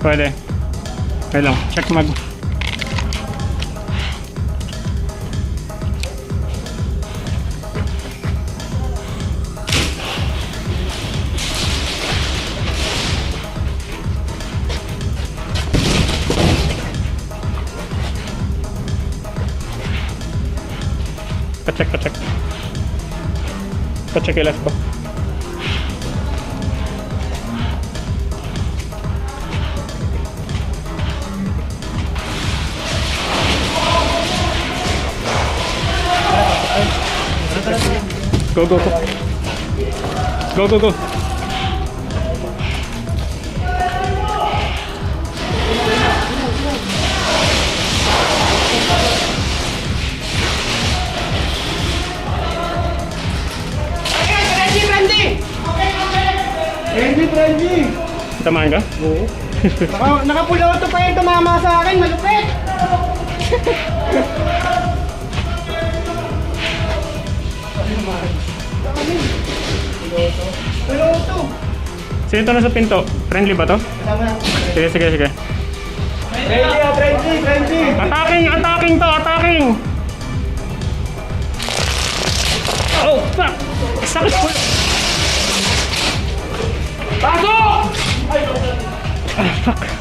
Pwede. Okay lang. Check mag. Pacheck. Pacheck ilas ba? Go. Friendly! Tamahan ka? Oo. Naka-pull auto pa yung tumama sa akin, malupit! Pull auto! Sino ito nasa pinto? Friendly ba to? Sige. Friendly! Attacking! Oh, fuck! Sakit po! Pasok! Ah, fuck!